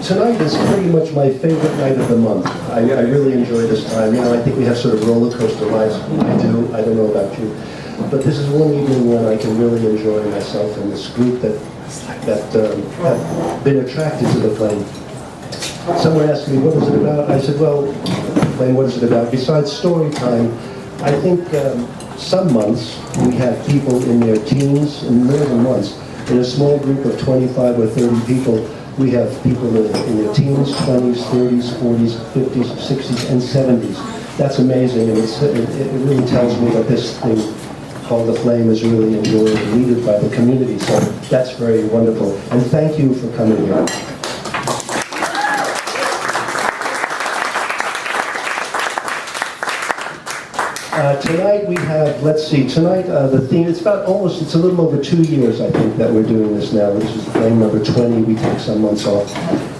tonight is pretty much my favorite night of the month. I really enjoy this time. You know, I think we have sort of roller coaster lives. I do. I don't know about you. But this is one evening when I can really enjoy myself and this group that have been attracted to the Flame. Someone asked me, what is it about? I said, well, Flame, what is it about? Besides story time, I think some months we have people in their teens, and more than once, in a small group of 25 or 30 people, we have people in their teens, 20s, 30s, 40s, 50s, 60s, and 70s. That's amazing, and it really tells me that this thing called The Flame is really enjoyed and needed by the community, so that's very wonderful. And thank you for coming here. Tonight we have, let's see, the theme, it's a little over 2 years, I think, that we're doing this now. This is Flame number 20, we take some months off.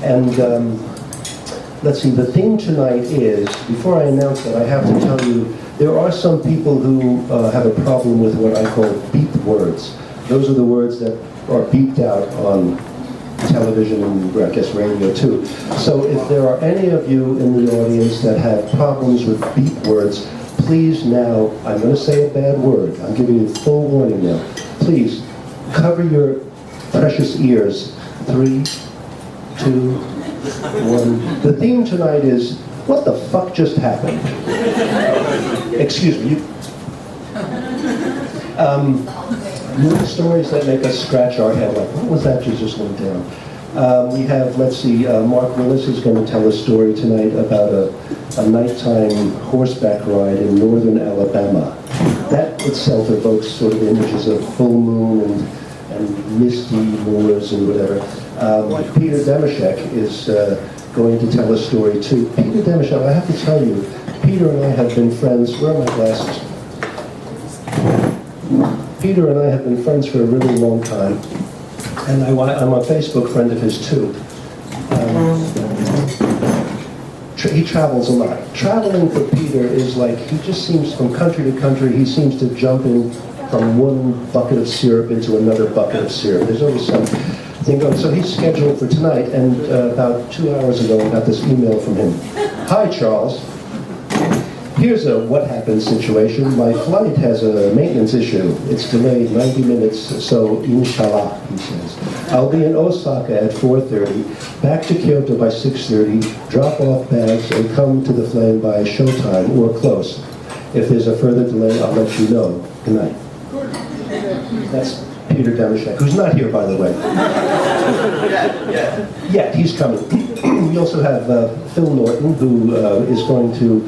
And let's see, the theme tonight is, before I announce it, I have to tell you, there are some people who have a problem with what I call beep words. Those are the words that are beeped out on television and, I guess, radio too. So if there are any of you in the audience that have problems with beep words, please now, I'm going to say a bad word. I'm giving you full warning now. Please, cover your precious ears. 3, 2, 1. The theme tonight is, what the fuck just happened? Excuse me. News stories that make us scratch our head, like, what was that you just went down? We have, let's see, Mark Willis is going to tell a story tonight about a nighttime horseback ride in northern Alabama. That itself evokes sort of images of full moon and misty moors and whatever. Peter Demashek is going to tell a story too. Peter Demashek, I have to tell you, Peter and I have been friends. Where are my glasses? Peter and I have been friends for a really long time. And I'm a Facebook friend of his too. He travels a lot. Traveling for Peter is like, he just seems, from country to country, he seems to jump in from one bucket of syrup into another bucket of syrup. There's always something going. So he's scheduled for tonight, and about 2 hours ago I got this email from him. Hi, Charles. Here's a what happened situation. My flight has a maintenance issue. It's delayed 90 minutes, so inshallah, he says. I'll be in Osaka at 4:30, back to Kyoto by 6:30, drop off bags, and come to the Flame by showtime or close. If there's a further delay, I'll let you know. Good night. That's Peter Demashek, who's not here, by the way. Yeah, he's coming. We also have Phil Norton, who is going to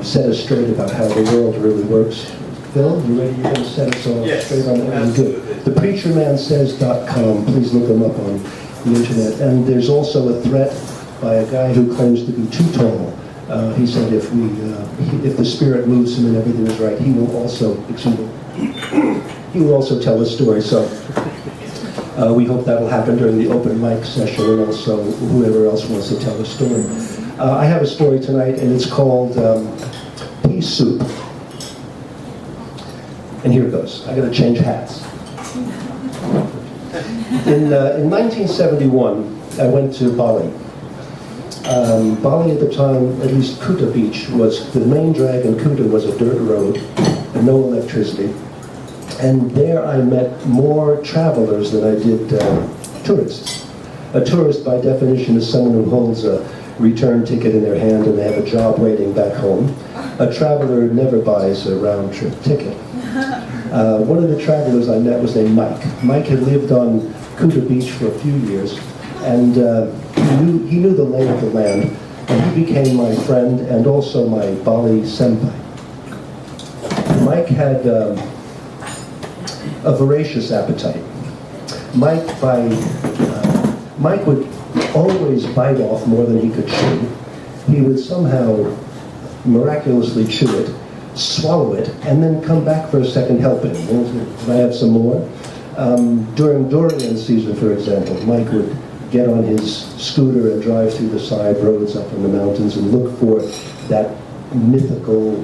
set us straight about how the world really works. Phil, you ready? You're going to set us all straight on that? Good. ThePreacherManSays.com. Please look him up on the internet. And there's also a threat by a guy who claims to be too tall. He said if the spirit moves him and everything is right, he will also, he will also tell the story. So we hope that will happen during the open mic session, and also whoever else wants to tell the story. I have a story tonight, and it's called Pea Soup. And here it goes. I got to change hats. In 1971, I went to Bali. Bali at the time, at least Kuta Beach, was the main drag in Kuta was a dirt road and no electricity. And there I met more travelers than I did tourists. A tourist, by definition, is someone who holds a return ticket in their hand and they have a job waiting back home. A traveler never buys a round-trip ticket. One of the travelers I met was named Mike. Mike had lived on Kuta Beach for a few years, and he knew the lay of the land, and he became my friend and also my Bali senpai. Mike had a voracious appetite. Mike would always bite off more than he could chew. He would somehow miraculously chew it, swallow it, and then come back for a second helping. Can I have some more? During durian season, for example, Mike would get on his scooter and drive through the side roads up in the mountains and look for that mythical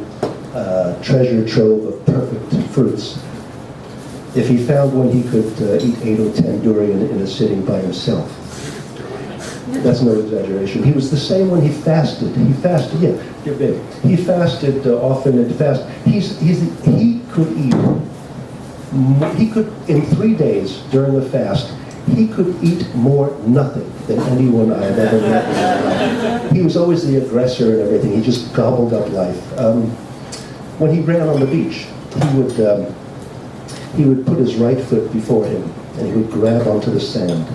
treasure trove of perfect fruits. If he found one, he could eat 8 or 10 durian in a sitting by himself. That's no exaggeration. He was the same when he fasted. He fasted, yeah, you're big. He fasted often and fast. He could eat. He could, in 3 days during the fast, he could eat more nothing than anyone I've ever met in my life. He was always the aggressor and everything. He just gobbled up life. When he ran on the beach, he would put his right foot before him, and he would grab onto the sand,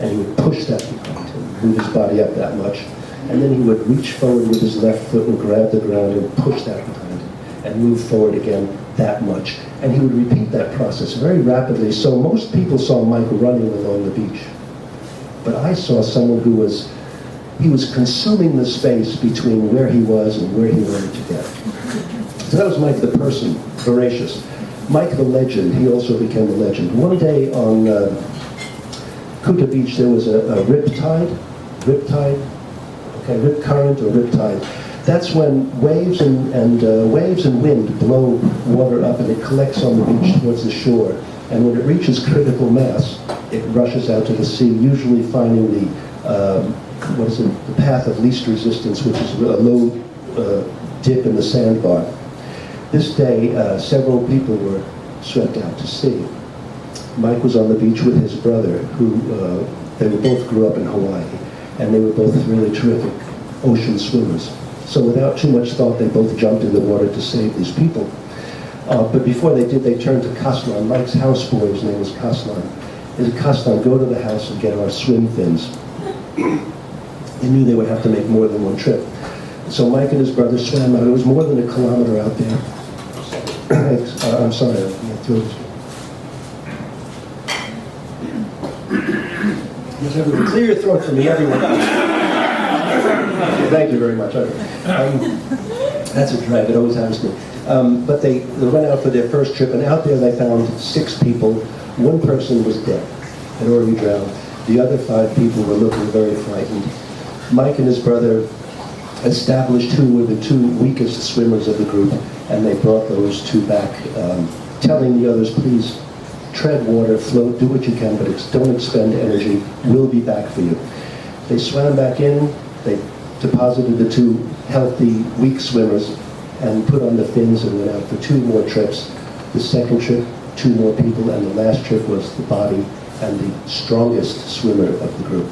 and he would push that behind him, move his body up that much, and then he would reach forward with his left foot and grab the ground and push that behind him, and move forward again that much. And he would repeat that process very rapidly, so most people saw Mike running along the beach. But I saw someone who was consuming the space between where he was and where he wanted to get. So that was Mike the person, voracious. Mike the legend, he also became a legend. One day on Kuta Beach there was a rip current or rip tide. That's when waves and wind blow water up and it collects on the beach towards the shore. And when it reaches critical mass, it rushes out to the sea, usually finding the path of least resistance, which is a low dip in the sandbar. This day, several people were swept out to sea. Mike was on the beach with his brother, who they both grew up in Hawaii, and they were both really terrific ocean swimmers. So without too much thought, they both jumped in the water to save these people. But before they did, they turned to Kaslan. Mike's houseboy, his name was Kaslan. He said, Kaslan, go to the house and get our swim fins. They knew they would have to make more than one trip. So Mike and his brother swam out. It was more than a kilometer out there. I'm sorry, my throat. Just have to clear your throat for me, everyone. Thank you very much. That's a drag, it always happens to me. But they went out for their first trip, and out there they found 6 people. One person was dead, had already drowned. The other 5 people were looking very frightened. Mike and his brother established who were the 2 weakest swimmers of the group, and they brought those 2 back, telling the others, please tread water, float, do what you can, but don't expend energy. We'll be back for you. They swam back in, they deposited the 2 healthy, weak swimmers, and put on the fins and went out for 2 more trips. The second trip, 2 more people, and the last trip was the body and the strongest swimmer of the group.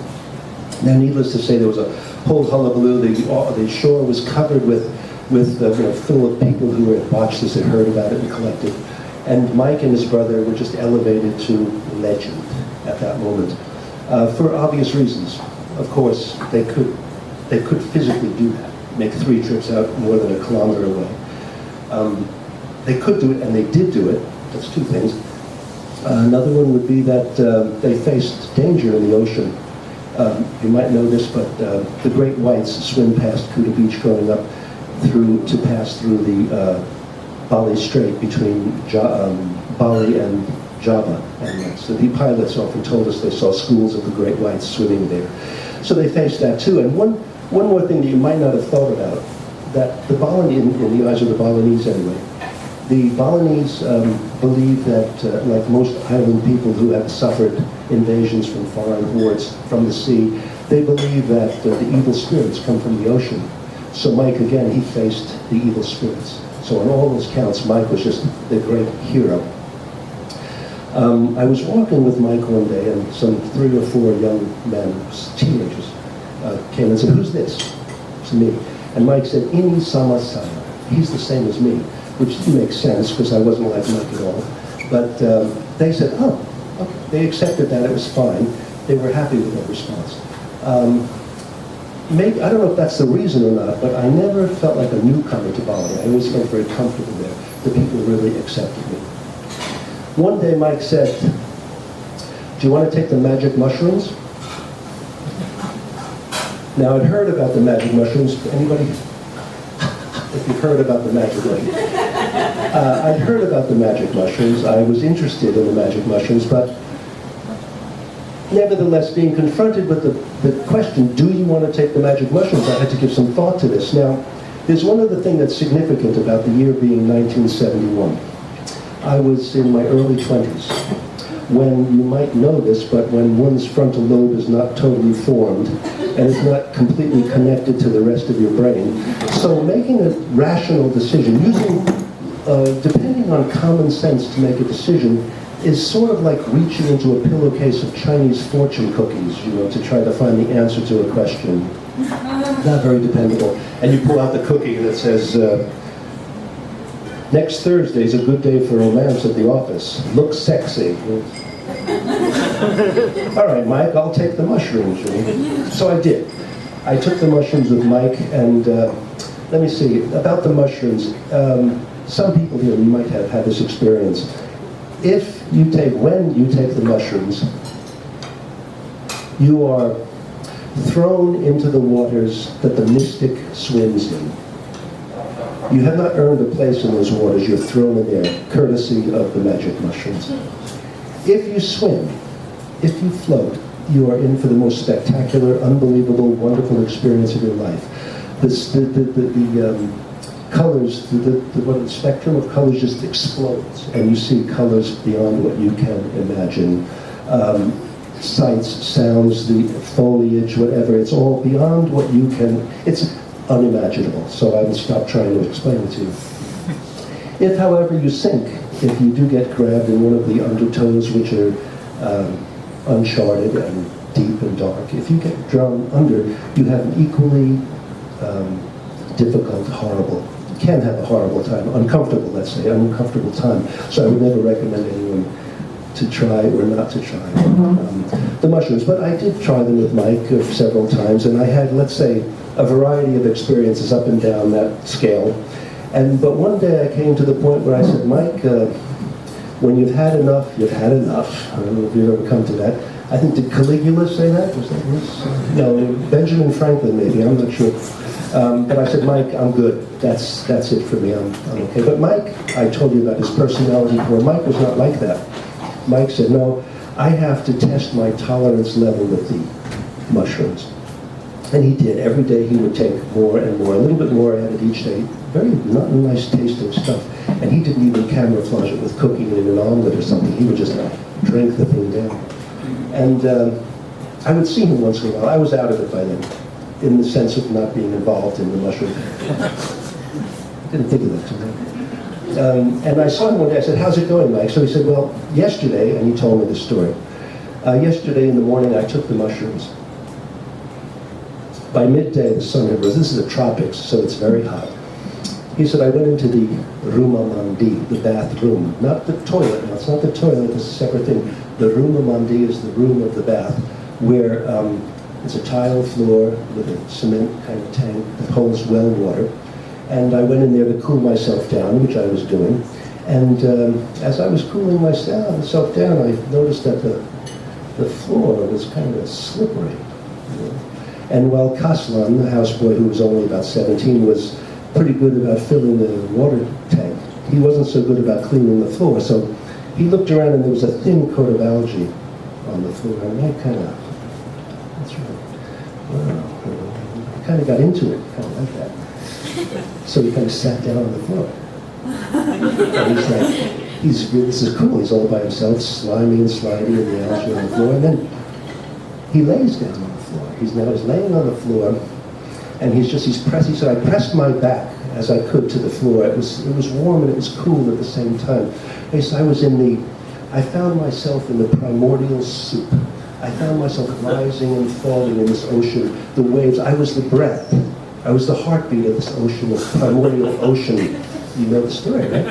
Now, needless to say, there was a whole hullabaloo. The shore was covered with full of people who had watched this, had heard about it and collected. And Mike and his brother were just elevated to legend at that moment, for obvious reasons. Of course, they could physically do that, make 3 trips out more than a kilometer away. They could do it, and they did do it. That's 2 things. Another one would be that they faced danger in the ocean. You might know this, but the great whites swim past Kuta Beach going up to pass through the Bali Strait between Bali and Java. And so the pilots often told us they saw schools of the great whites swimming there. So they faced that too. And one more thing that you might not have thought about, that the Balinese, in the eyes of the Balinese anyway, the Balinese believe that, like most island people who have suffered invasions from foreign hordes from the sea, they believe that the evil spirits come from the ocean. So Mike, again, he faced the evil spirits. So on all those counts, Mike was just the great hero. I was walking with Mike one day, and some 3 or 4 young men, teenagers, came and said, "Who's this?" To me. And Mike said, "Ini sama saya." He's the same as me, which didn't make sense because I wasn't like Mike at all. But they said, "Oh, okay." They accepted that, it was fine. They were happy with that response. Maybe, I don't know if that's the reason or not, but I never felt like a newcomer to Bali. I always felt very comfortable there. The people really accepted me. One day Mike said, "Do you want to take the magic mushrooms?" Now, I'd heard about the magic mushrooms. Anybody? If you've heard about the magic mushrooms. I'd heard about the magic mushrooms. I was interested in the magic mushrooms, but nevertheless, being confronted with the question, do you want to take the magic mushrooms, I had to give some thought to this. Now, there's one other thing that's significant about the year being 1971. I was in my early 20s, when you might know this, but when one's frontal lobe is not totally formed, and it's not completely connected to the rest of your brain. So making a rational decision, using, depending on common sense to make a decision, is sort of like reaching into a pillowcase of Chinese fortune cookies, to try to find the answer to a question. Not very dependable. And you pull out the cookie and it says, next Thursday is a good day for romance at the office. Look sexy. All right, Mike, I'll take the mushrooms. So I did. I took the mushrooms with Mike, and let me see, about the mushrooms. Some people here might have had this experience. When you take the mushrooms, you are thrown into the waters that the mystic swims in. You have not earned a place in those waters, you're thrown in there, courtesy of the magic mushrooms. If you swim, if you float, you are in for the most spectacular, unbelievable, wonderful experience of your life. The colors, the spectrum of colors just explodes, and you see colors beyond what you can imagine. Sights, sounds, the foliage, whatever, it's all beyond what you can, it's unimaginable, so I will stop trying to explain it to you. If, however, you sink, if you do get grabbed in one of the undertows, which are uncharted and deep and dark, if you get drawn under, you have an equally difficult, horrible, can have a horrible time, uncomfortable, let's say, uncomfortable time. So I would never recommend anyone to try or not to try the mushrooms. But I did try them with Mike several times, and I had, let's say, a variety of experiences up and down that scale. But one day I came to the point where I said, Mike, when you've had enough, you've had enough. I don't know if you've ever come to that. I think, did Caligula say that? Was that his? No, Benjamin Franklin maybe, I'm not sure. But I said, Mike, I'm good. That's it for me, I'm okay. But Mike, I told you about his personality before. Mike was not like that. Mike said, no, I have to test my tolerance level with the mushrooms. And he did. Every day he would take more and more, a little bit more added each day. Very not nice tasting stuff. And he didn't even camouflage it with cooking it in an omelet or something. He would just drink the thing down. And I would see him once in a while. I was out of it by then, in the sense of not being involved in the mushroom. Didn't think of that too much. And I saw him one day. I said, how's it going, Mike? So he said, well, yesterday, and he told me this story. Yesterday in the morning, I took the mushrooms. By midday, the sun had risen. This is the tropics, so it's very hot. He said, I went into the Rumah Mandi, the bathroom. Not the toilet. No, it's not the toilet. It's a separate thing. The Rumah Mandi is the room of the bath, where it's a tile floor with a cement kind of tank that holds well water. And I went in there to cool myself down, which I was doing. And as I was cooling myself down, I noticed that the floor was kind of slippery. And while Kaslan, the houseboy who was only about 17, was pretty good about filling the water tank, he wasn't so good about cleaning the floor. So he looked around and there was a thin coat of algae on the floor. And I kind of, that's right, wow. I kind of got into it, kind of like that. So he kind of sat down on the floor. And he's like, this is cool. He's all by himself, slimy and slidey in the algae on the floor. And then he lays down on the floor. He's laying on the floor, and he said, I pressed my back as I could to the floor. It was warm and it was cool at the same time. He said, I found myself in the primordial soup. I found myself rising and falling in this ocean, the waves. I was the breath. I was the heartbeat of this ocean, this primordial ocean. You know the story, right?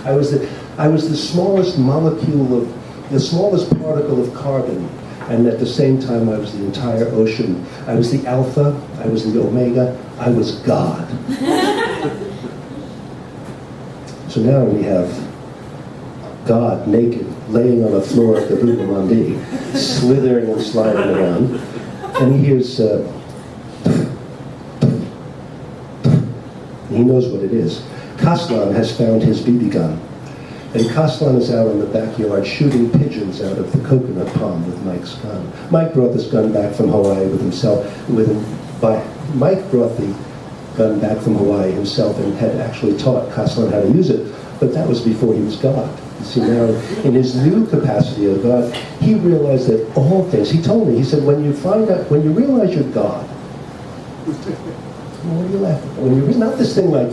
I was the smallest molecule the smallest particle of carbon, and at the same time I was the entire ocean. I was the alpha, I was the omega, I was God. So now we have God naked, laying on the floor of the Rumah Mandi, slithering and sliding around, and he hears, he knows what it is. Kaslan has found his BB gun. And Kaslan is out in the backyard shooting pigeons out of the coconut palm with Mike's gun. Mike brought this gun back from Hawaii Mike brought the gun back from Hawaii himself and had actually taught Kaslan how to use it, but that was before he was God. You see, now, in his new capacity of God, he realized that all things, he told me, he said, when you realize you're God, what are you laughing at? When you not this thing like,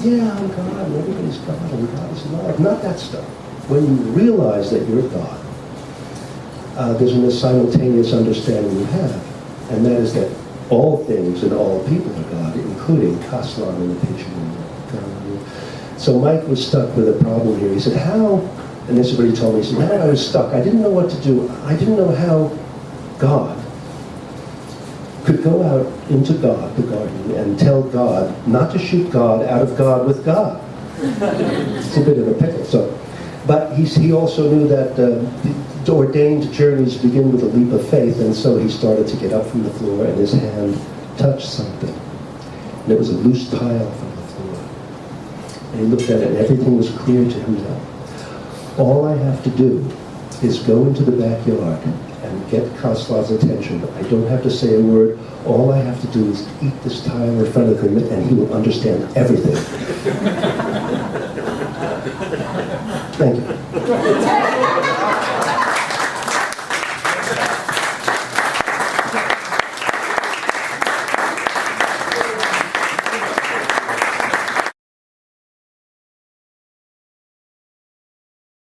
yeah, I'm God, and everybody's God, and God is alive. Not that stuff. When you realize that you're God, there's a simultaneous understanding you have, and that is that all things and all people are God, including Kaslan and the patient. So Mike was stuck with a problem here. He said, how, and this is what he told me, he said, now I was stuck. I didn't know what to do. I didn't know how God could go out into God, the garden, and tell God not to shoot God out of God with God. It's a bit of a pickle. But he also knew that the ordained journeys begin with a leap of faith, and so he started to get up from the floor, and his hand touched something. And it was a loose tile from the floor. And he looked at it, and everything was clear to him now. All I have to do is go into the backyard and get Kaslav's attention. I don't have to say a word. All I have to do is eat this tile in front of him, and he will understand everything. Thank you.